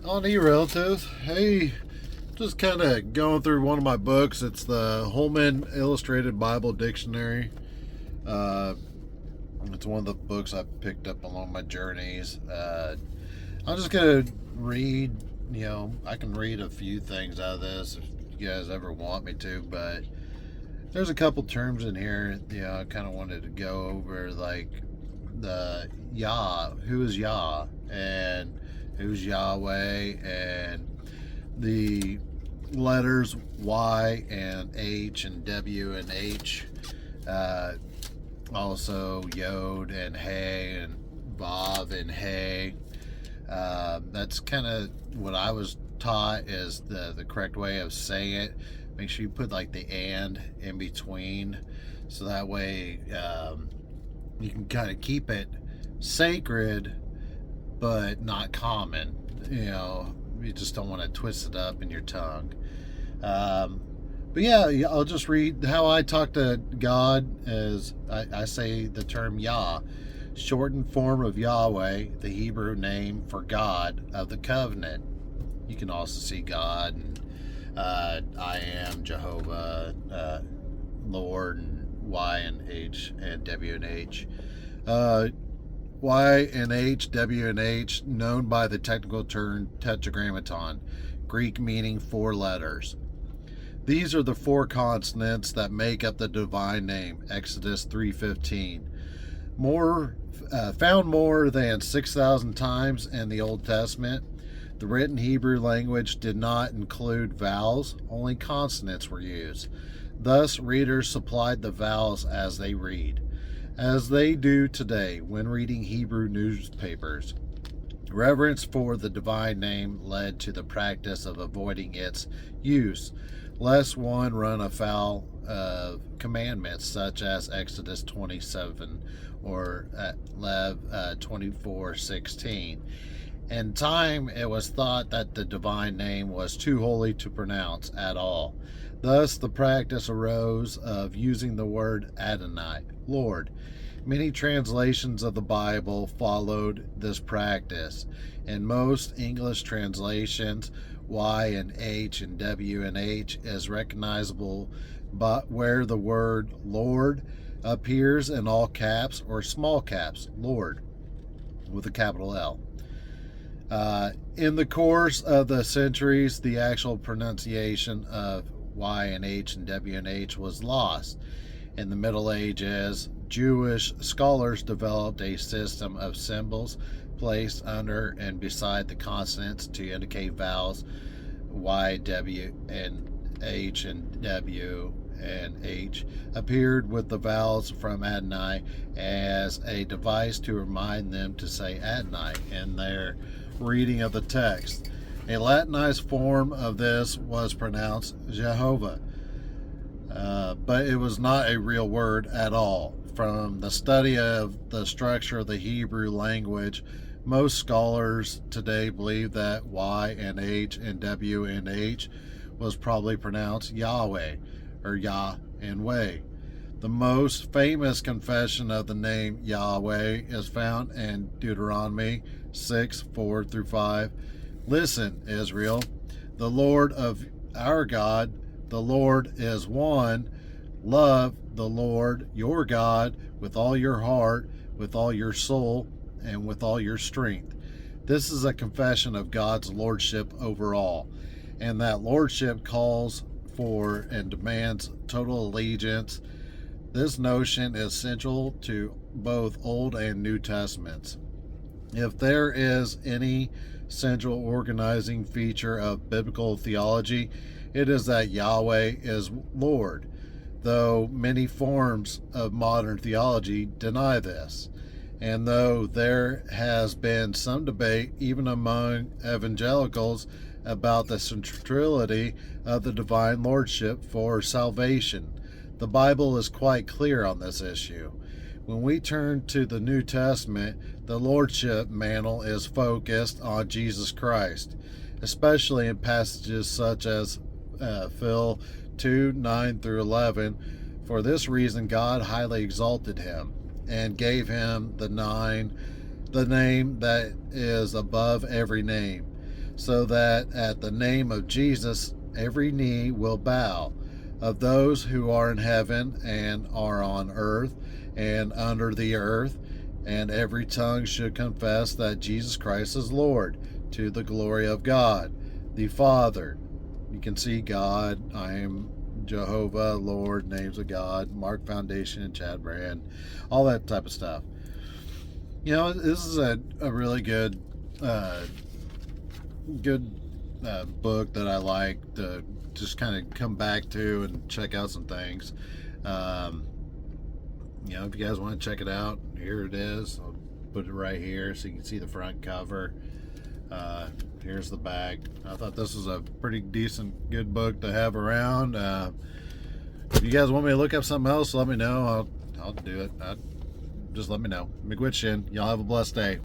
Aanii relatives. Hey, just kind of going through one of my books. It's the Holman Illustrated Bible Dictionary. Uh, it's one of the books I picked up along my journeys. I'm just gonna read. I can read a few things out of this if you guys ever want me to, but there's a couple terms in here. I kind of wanted to go over, like the Yah, who is Yah, and who's Yahweh, and the letters Y and H and W and H. Also Yod and Hey and Vav and Hey. That's kind of what I was taught is the correct way of saying it. Make sure you put like the and in between, so that way you can kind of keep it sacred but not common. You just don't want to twist it up in your tongue. But yeah, I'll just read how I talk to God. As I say the term Yah, shortened form of Yahweh, the Hebrew name for God of the covenant. You can also see God and I am Jehovah, Lord, and Y and H and W and H. Y and H, W and H, known by the technical term Tetragrammaton, Greek meaning 4 letters. These are the 4 consonants that make up the divine name, Exodus 3:15. Found more than 6,000 times in the Old Testament. The written Hebrew language did not include vowels, only consonants were used. Thus, readers supplied the vowels as they read, as they do today when reading Hebrew newspapers. Reverence for the divine name led to the practice of avoiding its use, lest one run afoul of commandments such as Exodus 27 or Lev 24:16. In time, it was thought that the divine name was too holy to pronounce at all. Thus, the practice arose of using the word Adonai, Lord. Many translations of the Bible followed this practice. In most English translations, Y and H and W and H is recognizable, but where the word Lord appears in all caps or small caps, Lord, with a capital L. In the course of the centuries, the actual pronunciation of Y and H and W and H was lost. In the Middle Ages, Jewish scholars developed a system of symbols placed under and beside the consonants to indicate vowels. Y, W, and H and W and H appeared with the vowels from Adonai as a device to remind them to say Adonai in their reading of the text. A Latinized form of this was pronounced Jehovah, but it was not a real word at all. From the study of the structure of the Hebrew language, most scholars today believe that Y and H and W and H was probably pronounced Yahweh or Yah and Way. The most famous confession of the name Yahweh is found in Deuteronomy 6:4-5. Listen, Israel, the Lord of our God, the Lord is one. Love the Lord your God with all your heart, with all your soul, and with all your strength. This is a confession of God's lordship over all, and that lordship calls for and demands total allegiance. This notion is central to both Old and New Testaments. If there is any central organizing feature of biblical theology, it is that Yahweh is Lord, though many forms of modern theology deny this. And though there has been some debate, even among evangelicals, about the centrality of the divine lordship for salvation, the Bible is quite clear on this issue. When we turn to the New Testament, the lordship mantle is focused on Jesus Christ, especially in passages such as Phil 2:9-11. For this reason, God highly exalted him and gave him the name that is above every name, so that at the name of Jesus every knee will bow, of those who are in heaven and are on earth and under the earth, and every tongue should confess that Jesus Christ is Lord, to the glory of God the Father. You can see God, I am Jehovah, Lord, names of God, Mark Foundation and Chad Brand, all that type of stuff. You know, this is a really good book that I like to just kind of come back to and check out some things. You know, if you guys want to check it out, here it is. I'll put it right here so you can see the front cover. Here's the back. I thought this was a pretty decent, good book to have around. If you guys want me to look up something else, let me know. I'll do it. Just let me know. Miigwech Shin. Y'all have a blessed day.